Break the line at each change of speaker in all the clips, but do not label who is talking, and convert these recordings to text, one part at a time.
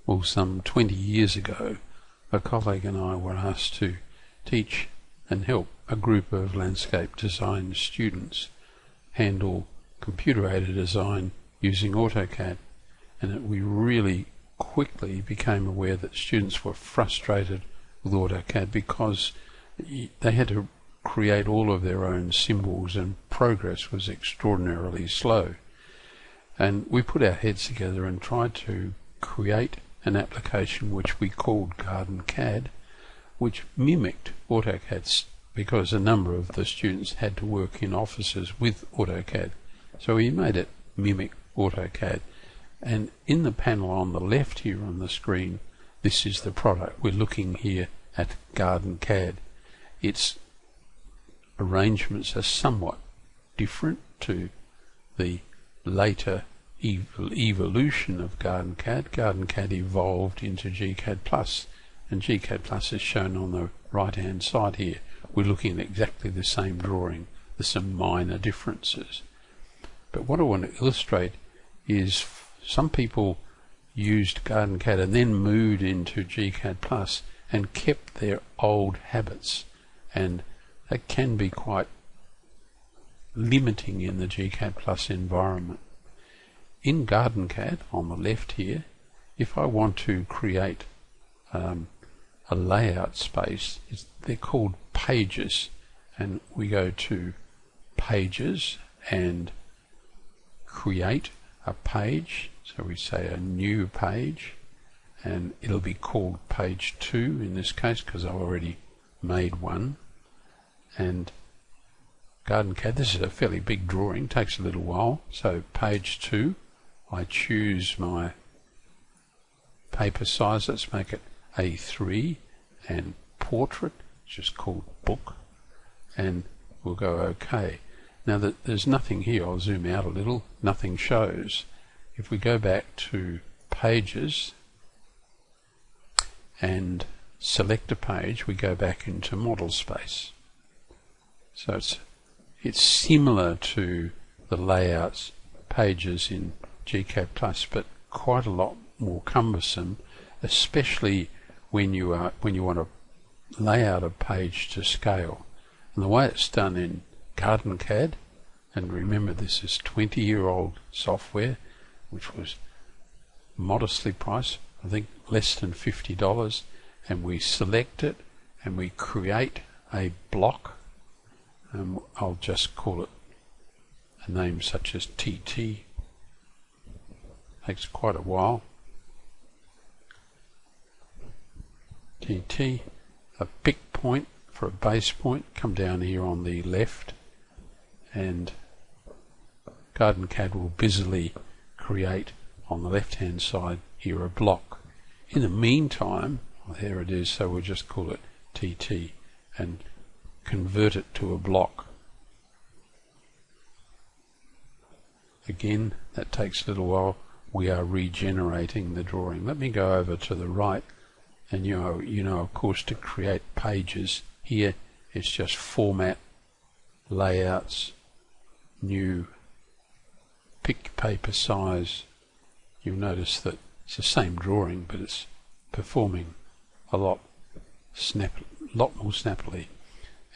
Well, some 20 years ago, a colleague and I were asked to teach and help a group of landscape design students handle computer-aided design using AutoCAD, and we really quickly became aware that students were frustrated with AutoCAD because they had to create all of their own symbols and progress was extraordinarily slow. And we put our heads together and tried to create an application which we called GardenCAD, which mimicked AutoCAD because a number of the students had to work in offices with AutoCAD. So we made it mimic AutoCAD. And in the panel on the left here on the screen, this is the product. We're looking here at GardenCAD. Its arrangements are somewhat different to the later evolution of GardenCAD. GardenCAD evolved into gCADPlus, and gCADPlus is shown on the right hand side here. We're looking at exactly the same drawing. There's some minor differences. But what I want to illustrate is some people used GardenCAD and then moved into gCADPlus and kept their old habits, and that can be quite limiting in the gCADPlus environment. In GardenCAD, on the left here, if I want to create a layout space, they're called pages, and we go to Pages and create a page. So we say a new page, and it'll be called page 2 in this case because I've already made one. And GardenCAD, this is a fairly big drawing, takes a little while. So page 2, I choose my paper size, let's make it A3, and portrait, just called book, and we'll go OK. Now that there's nothing here, I'll zoom out a little, nothing shows. If we go back to pages and select a page, we go back into model space. So it's similar to the layouts pages in gCADPlus, but quite a lot more cumbersome, especially when you want to lay out a page to scale. And the way it's done in GardenCAD, and remember this is 20-year-old software which was modestly priced, I think less than $50, and we select it and we create a block, and I'll just call it a name such as TT. Takes quite a while. TT, a pick point for a base point, come down here on the left, and GardenCAD will busily create on the left hand side here a block. In the meantime, well, there it is, so we'll just call it TT and convert it to a block. Again, that takes a little while. We are regenerating the drawing. Let me go over to the right, and you know of course to create pages here it's just format, layouts, new, pick paper size. You'll notice that it's the same drawing but it's performing a lot more snappily,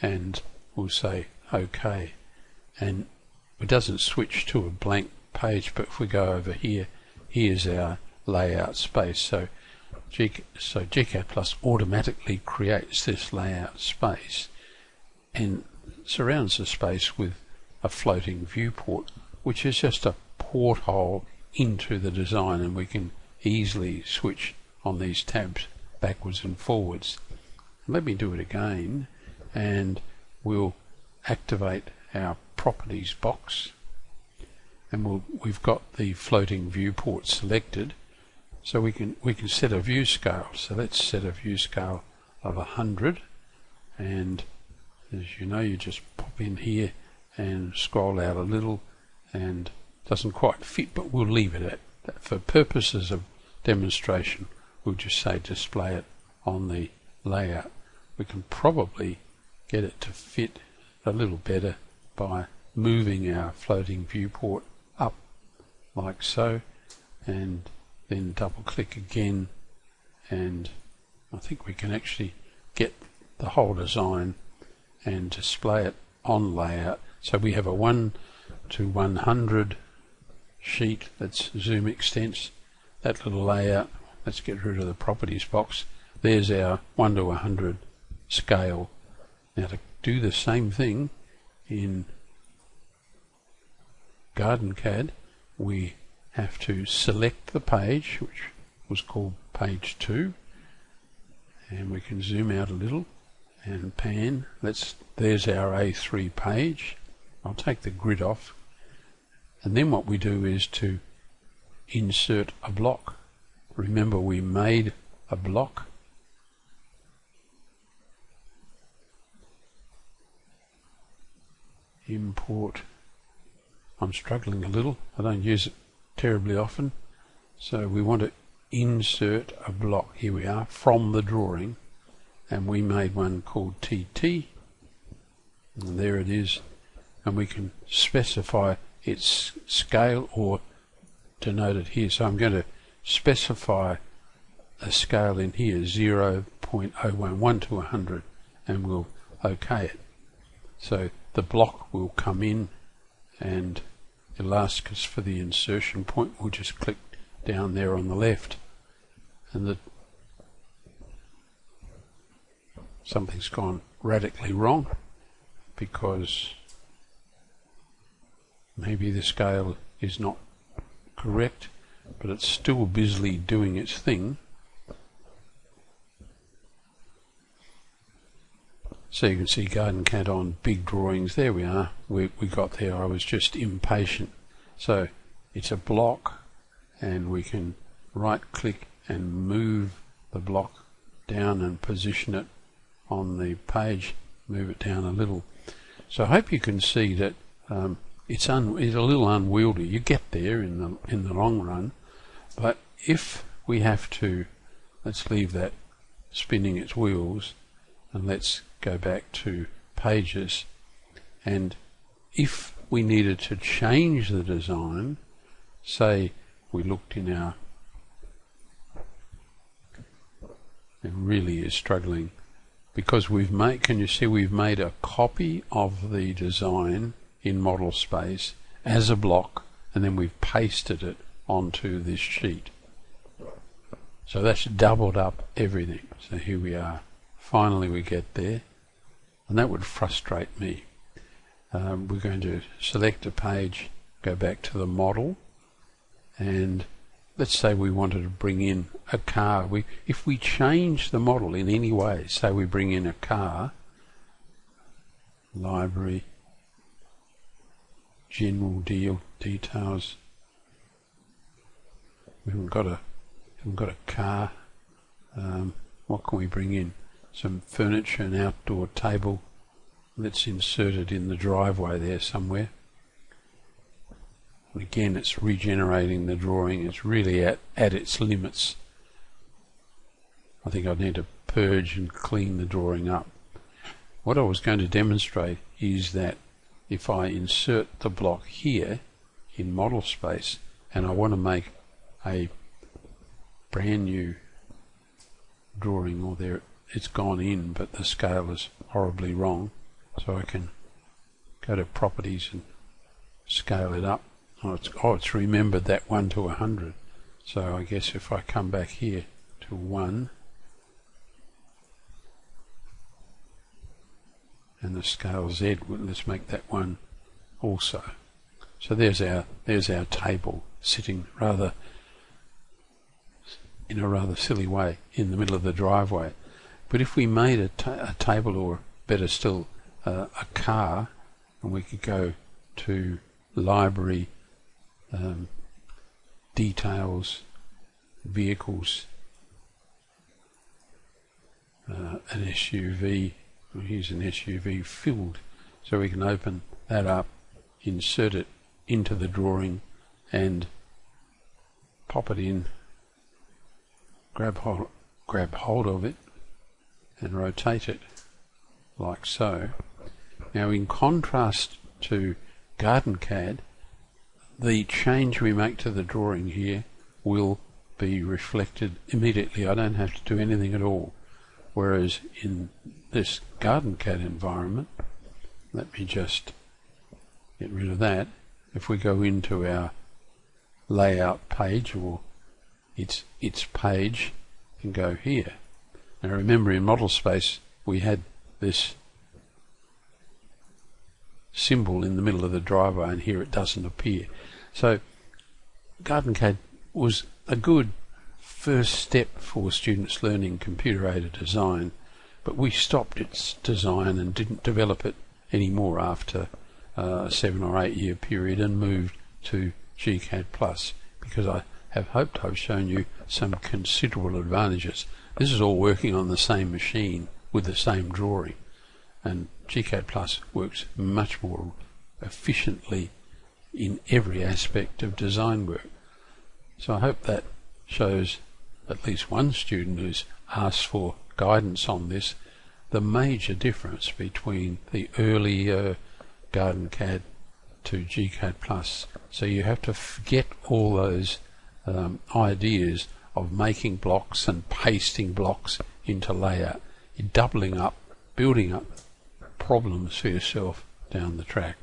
and we'll say OK, and it doesn't switch to a blank page, but if we go over here, here's our layout space. So gCADPlus automatically creates this layout space and surrounds the space with a floating viewport, which is just a porthole into the design, and we can easily switch on these tabs backwards and forwards. Let me do it again, and we'll activate our properties box, and we've got the floating viewport selected, so we can set a view scale. So let's set a view scale of 100, and as you know, you just pop in here and scroll out a little, and doesn't quite fit, but we'll leave it at that. For purposes of demonstration, we'll just say display it on the layout. We can probably get it to fit a little better by moving our floating viewport up like so, and then double click again and I think we can actually get the whole design and display it on layout. So we have a 1 to 100 sheet that's zoom extents. That little layout, let's get rid of the properties box. There's our 1 to 100 scale. Now to do the same thing in GardenCAD, we have to select the page, which was called page 2, and we can zoom out a little and pan. There's our A3 page. I'll take the grid off, and then what we do is to insert a block. Remember, we made a block. Import. I'm struggling a little. I don't use it terribly often. So we want to insert a block. Here we are, from the drawing. And we made one called TT. And there it is. And we can specify its scale or denote it here. So I'm going to specify a scale in here, 0.011 to 100, and we'll OK it. So the block will come in, and it'll ask us for the insertion point. We'll just click down there on the left, and something's gone radically wrong, because maybe the scale is not correct, but it's still busily doing its thing. So you can see GardenCAD on big drawings. There we are. We got there. I was just impatient. So it's a block, and we can right click and move the block down and position it on the page, move it down a little. So I hope you can see that it's a little unwieldy. You get there in the long run, but if we have to, let's leave that spinning its wheels, and let's go back to pages, and if we needed to change the design, say we looked in our, it really is struggling, because we've made, can you see we've made a copy of the design in model space as a block, and then we've pasted it onto this sheet. So that's doubled up everything. So here we are. Finally we get there, and that would frustrate me. We're going to select a page, go back to the model, and let's say we wanted to bring in a car. If we change the model in any way, say we bring in a car, library, general details, we haven't got a car. What can we bring in? Some furniture, an outdoor table. Let's insert it in the driveway there somewhere. And again, it's regenerating the drawing. It's really at its limits. I think I need to purge and clean the drawing up. What I was going to demonstrate is that if I insert the block here in model space, and I want to make a brand new drawing, or there it's gone in but the scale is horribly wrong, so I can go to properties and scale it up. It's remembered that 1 to 100, so I guess if I come back here to 1 and the scale Z, let's make that 1 also. So there's our table sitting in a rather silly way in the middle of the driveway. But if we made a table, or better still, a car, and we could go to library, details, vehicles, an SUV, here's an SUV filled, so we can open that up, insert it into the drawing, and pop it in, grab hold of it, and rotate it like so. Now, in contrast to GardenCAD, the change we make to the drawing here will be reflected immediately. I don't have to do anything at all. Whereas in this GardenCAD environment, let me just get rid of that. If we go into our layout page, or its page, and go here. Now remember, in model space we had this symbol in the middle of the driveway, and here it doesn't appear. So GardenCAD was a good first step for students learning computer-aided design, but we stopped its design and didn't develop it anymore after a 7 or 8 year period, and moved to gCADPlus, because I have hoped I've shown you some considerable advantages. This is all working on the same machine with the same drawing, and gCADPlus works much more efficiently in every aspect of design work. So I hope that shows at least one student who's asked for guidance on this the major difference between the early GardenCAD to gCADPlus. So you have to forget all those ideas of making blocks and pasting blocks into layout. You're doubling up, building up problems for yourself down the track.